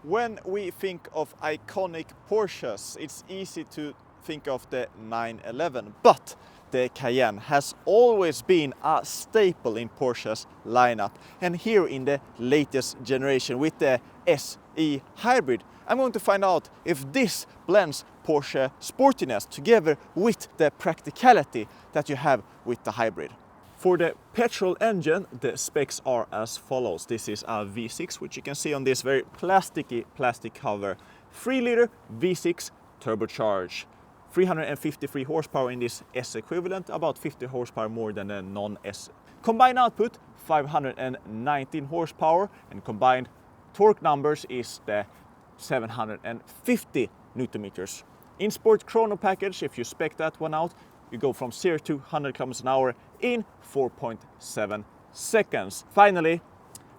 When we think of iconic Porsches, it's easy to think of the 911, but the Cayenne has always been a staple in Porsche's lineup. And here in the latest generation with the S E-Hybrid, I'm going to find out if this blends Porsche sportiness together with the practicality that you have with the hybrid. For the petrol engine, the specs are as follows. This is a V6, which you can see on this very plasticky plastic cover. 3-liter V6 turbocharged. 353 horsepower in this S equivalent, about 50 horsepower more than the non-S. Combined output 519 horsepower, and combined torque numbers is the 750 Newton meters. In Sport Chrono package, if you spec that one out, you go from 0 to 100 kilometers an hour in 4.7 seconds. Finally,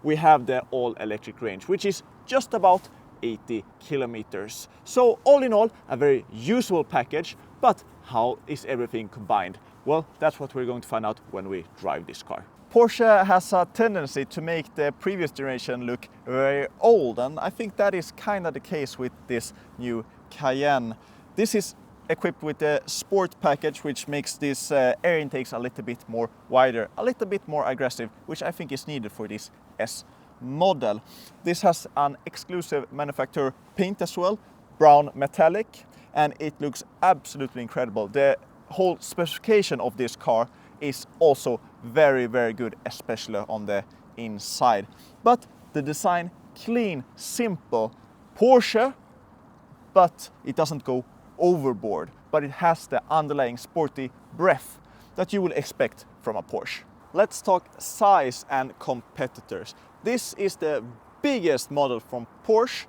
we have the all-electric range, which is just about 80 kilometers. So all in all, a very usable package, but how is everything combined? Well, that's what we're going to find out when we drive this car. Porsche has a tendency to make the previous generation look very old, and I think that is kind of the case with this new Cayenne. This is equipped with the sport package, which makes these air intakes a little bit more wider, a little bit more aggressive, which I think is needed for this S model. This has an exclusive manufacturer paint as well, brown metallic, and it looks absolutely incredible. The whole specification of this car is also very, very good, especially on the inside. But the design, clean, simple, Porsche, but it doesn't go overboard, but it has the underlying sporty breadth that you will expect from a Porsche. Let's talk size and competitors. This is the biggest model from Porsche,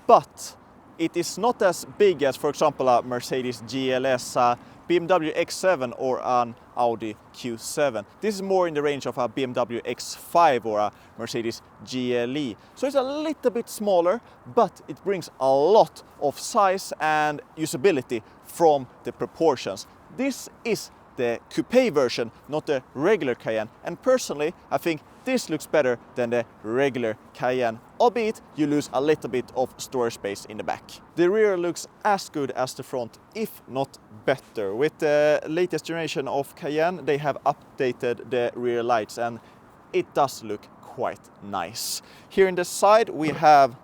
but it is not as big as, for example, a Mercedes GLS, a BMW X7 or an Audi Q7. This is more in the range of a BMW X5 or a Mercedes GLE. So it's a little bit smaller, but it brings a lot of size and usability from the proportions. This is the coupe version, not the regular Cayenne. And personally, I think this looks better than the regular Cayenne, albeit you lose a little bit of storage space in the back. The rear looks as good as the front, if not better. With the latest generation of Cayenne, they have updated the rear lights, and it does look quite nice. Here in the side, we have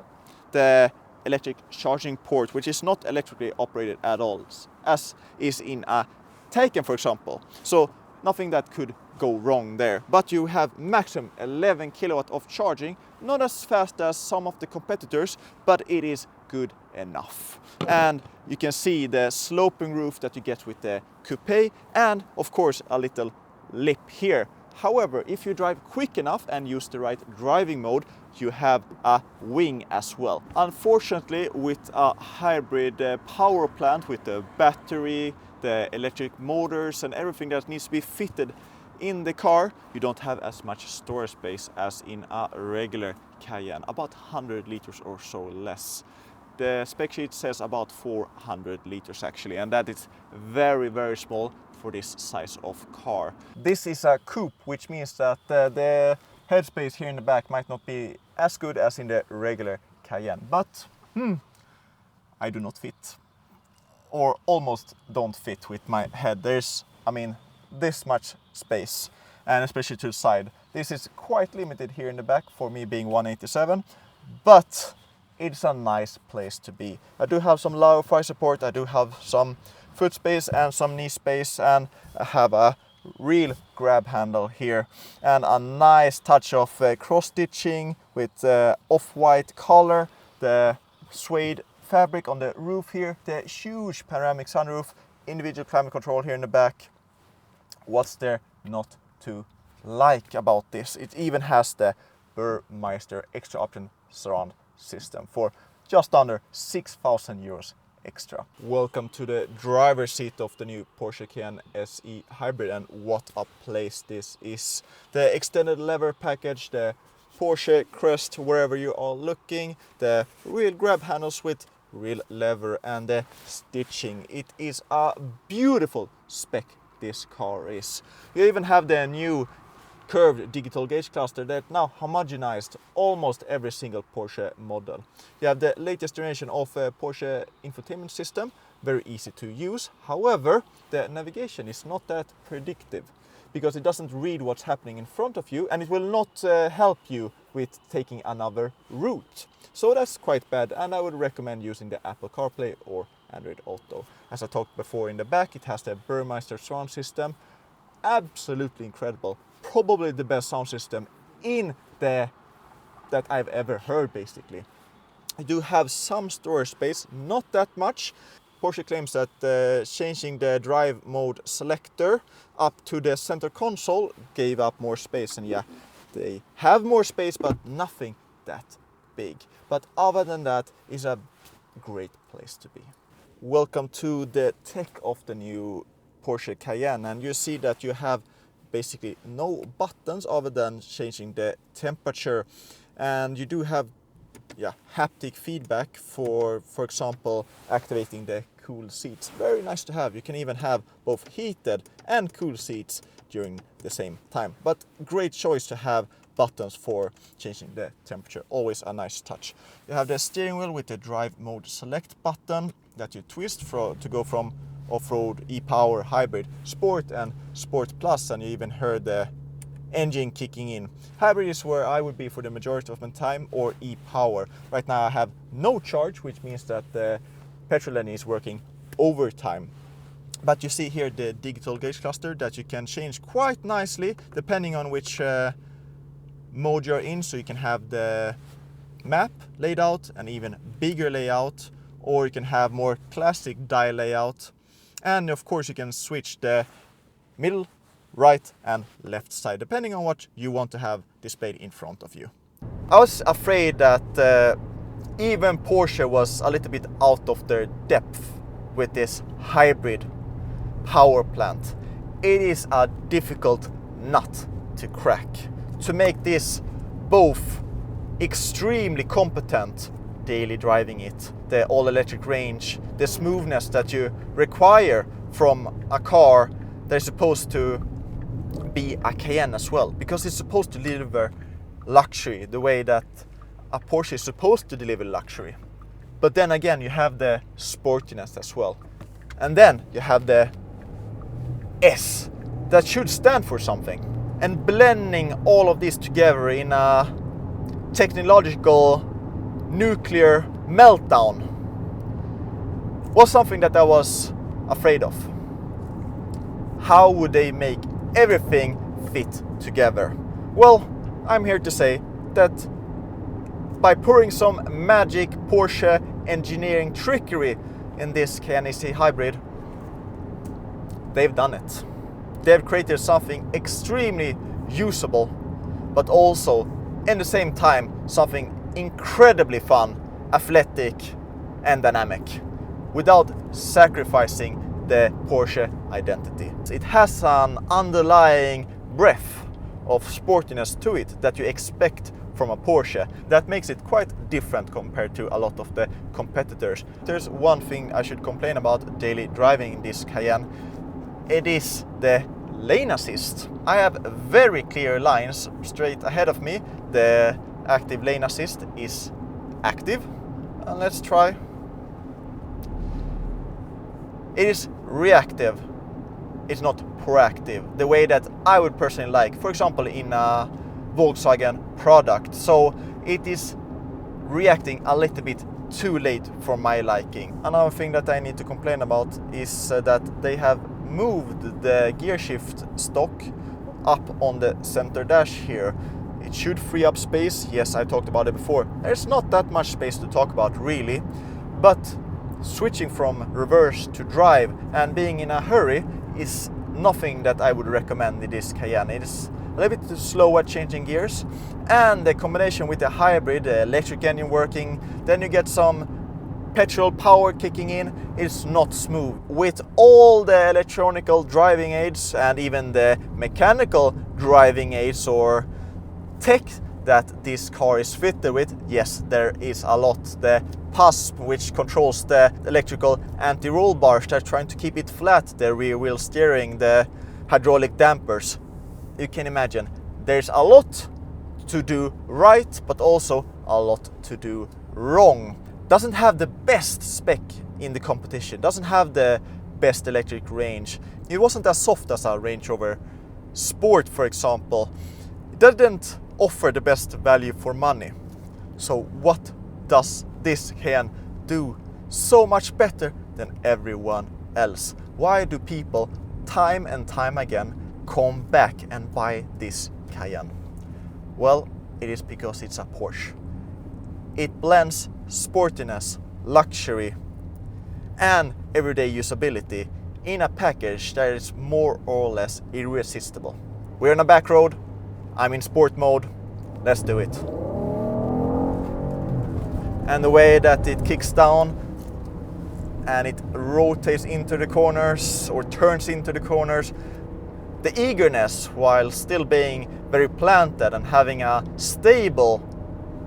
the electric charging port, which is not electrically operated at all, as is in a Cayenne, for example. So nothing that could go wrong there. But you have maximum 11 kilowatt of charging, not as fast as some of the competitors, but it is good enough. And you can see the sloping roof that you get with the coupe, and of course a little lip here. However, if you drive quick enough and use the right driving mode, you have a wing as well. Unfortunately, with a hybrid power plant with the battery, the electric motors and everything that needs to be fitted in the car, you don't have as much storage space as in a regular Cayenne, about 100 liters or so less. The spec sheet says about 400 liters actually, and that is very, very small for this size of car. This is a coupe, which means that the headspace here in the back might not be as good as in the regular Cayenne, but I do not fit, or almost don't fit with my head. There's, this much space, and especially to the side. This is quite limited here in the back for me being 187, but it's a nice place to be. I do have some low thigh support, I do have some foot space and some knee space, and I have a real grab handle here and a nice touch of cross-stitching with off-white color, the suede fabric on the roof here, the huge panoramic sunroof, individual climate control here in the back. What's there not to like about this? It even has the Burmeister extra option surround system for just under 6,000 euros extra. Welcome to the driver's seat of the new Porsche Cayenne S E-Hybrid, and what a place this is. The extended lever package, the Porsche crest wherever you are looking, the real grab handles with real lever, and the stitching. It is a beautiful spec this car is. You even have the new curved digital gauge cluster that now homogenized almost every single Porsche model. You have the latest generation of Porsche infotainment system, very easy to use. However, the navigation is not that predictive because it doesn't read what's happening in front of you, and it will not help you with taking another route. So that's quite bad, and I would recommend using the Apple CarPlay or Android Auto. As I talked before, in the back it has the Burmeister surround system. Absolutely incredible. Probably the best sound system that I've ever heard, basically. I do have some storage space, not that much. Porsche claims that changing the drive mode selector up to the center console gave up more space, and yeah, they have more space, but nothing that big. But other than that, it's a great place to be. Welcome to the tech of the new Porsche Cayenne, and you see that you have basically no buttons other than changing the temperature, and you do have haptic feedback for example activating the cool seats. Very nice to have. You can even have both heated and cool seats during the same time, but great choice to have buttons for changing the temperature. Always a nice touch. You have the steering wheel with the drive mode select button that you twist to go from off-road, e-power, hybrid, sport and sport plus, and you even heard the engine kicking in. Hybrid is where I would be for the majority of my time, or e-power. Right now I have no charge, which means that the petrol engine is working overtime. But you see here the digital gauge cluster that you can change quite nicely depending on which mode you're in. So you can have the map laid out, an even bigger layout, or you can have more classic dial layout. And of course you can switch the middle, right and left side depending on what you want to have displayed in front of you. I was afraid that even Porsche was a little bit out of their depth with this hybrid power plant. It is a difficult nut to crack. To make this both extremely competent daily driving it, the all-electric range, the smoothness that you require from a car that is supposed to be a Cayenne as well, because it's supposed to deliver luxury the way that a Porsche is supposed to deliver luxury. But then again, you have the sportiness as well. And then you have the S that should stand for something. And blending all of this together in a technological nuclear meltdown was something that I was afraid of. How would they make everything fit together? Well, I'm here to say that by pouring some magic Porsche engineering trickery in this Cayenne S E-Hybrid, they've done it. They've created something extremely usable, but also in the same time something incredibly fun, athletic and dynamic, without sacrificing the Porsche identity. It has an underlying breadth of sportiness to it that you expect from a Porsche that makes it quite different compared to a lot of the competitors. There's one thing I should complain about daily driving in this Cayenne. It is the lane assist. I have very clear lines straight ahead of me. The active lane assist is active. And let's try. It is reactive. It's not proactive, the way that I would personally like, for example, in a Volkswagen product. So it is reacting a little bit too late for my liking. Another thing that I need to complain about is that they have moved the gear shift stock up on the center dash here. It should free up space. Yes, I talked about it before. There's not that much space to talk about really, but switching from reverse to drive and being in a hurry is nothing that I would recommend in this Cayenne. It is a little bit slow at changing gears, and the combination with the hybrid, the electric engine working, then you get some petrol power kicking in, it's not smooth. With all the electronical driving aids and even the mechanical driving aids or tech that this car is fitted with, yes, there is a lot. The PASP, which controls the electrical anti-roll bars that are trying to keep it flat, the rear wheel steering, the hydraulic dampers. You can imagine There's a lot to do right, but also a lot to do wrong. Doesn't have the best spec in the competition, doesn't have the best electric range. It wasn't as soft as a Range Rover Sport, for example. It didn't offer the best value for money. So what does this Cayenne do so much better than everyone else? Why do people time and time again come back and buy this Cayenne? Well, it is because it's a Porsche. It blends sportiness, luxury and everyday usability in a package that is more or less irresistible. We're on a back road, I'm in sport mode, let's do it. And the way that it kicks down and it rotates into the corners or turns into the corners, the eagerness while still being very planted and having a stable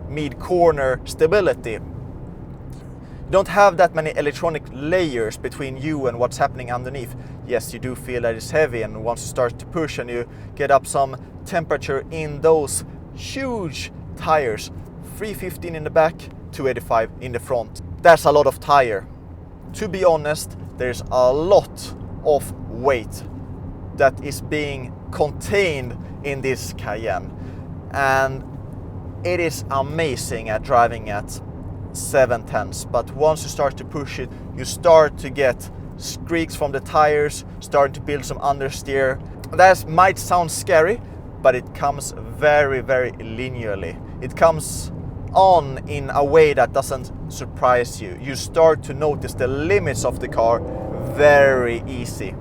mid-corner stability. You don't have that many electronic layers between you and what's happening underneath. Yes, you do feel that it's heavy, and once you start to push and you get up some temperature in those huge tires, 315 in the back, 285 in the front. That's a lot of tire. To be honest, there's a lot of weight that is being contained in this Cayenne, and it is amazing at driving at 7/10, but once you start to push it, you start to get squeaks from the tires, starting to build some understeer. That might sound scary, but it comes very, very linearly. It comes on in a way that doesn't surprise you. You start to notice the limits of the car very easy.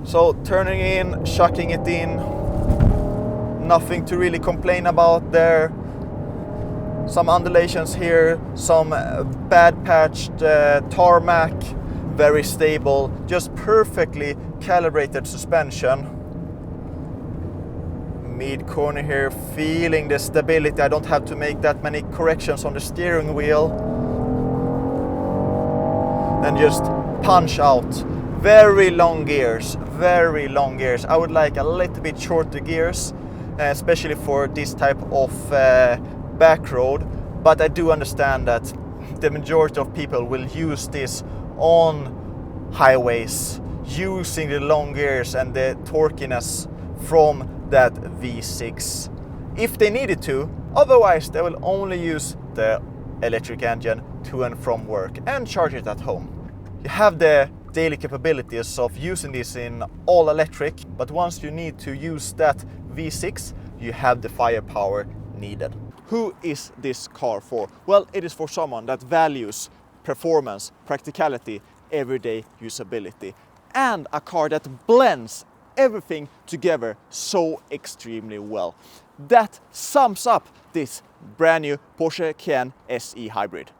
So turning in, chucking it in, nothing to really complain about there. Some undulations here, some bad patched tarmac, very stable, just perfectly calibrated suspension. Mid corner here, feeling the stability. I don't have to make that many corrections on the steering wheel. Then just punch out. Very long gears, very long gears. I would like a little bit shorter gears, especially for this type of back road, but I do understand that the majority of people will use this on highways, using the long gears and the torquiness from that V6 if they needed to. Otherwise they will only use the electric engine to and from work and charge it at home. You have the daily capabilities of using this in all electric, but once you need to use that V6, you have the firepower needed. Who is this car for? Well, it is for someone that values performance, practicality, everyday usability, and a car that blends everything together so extremely well. That sums up this brand new Porsche Cayenne S E-Hybrid.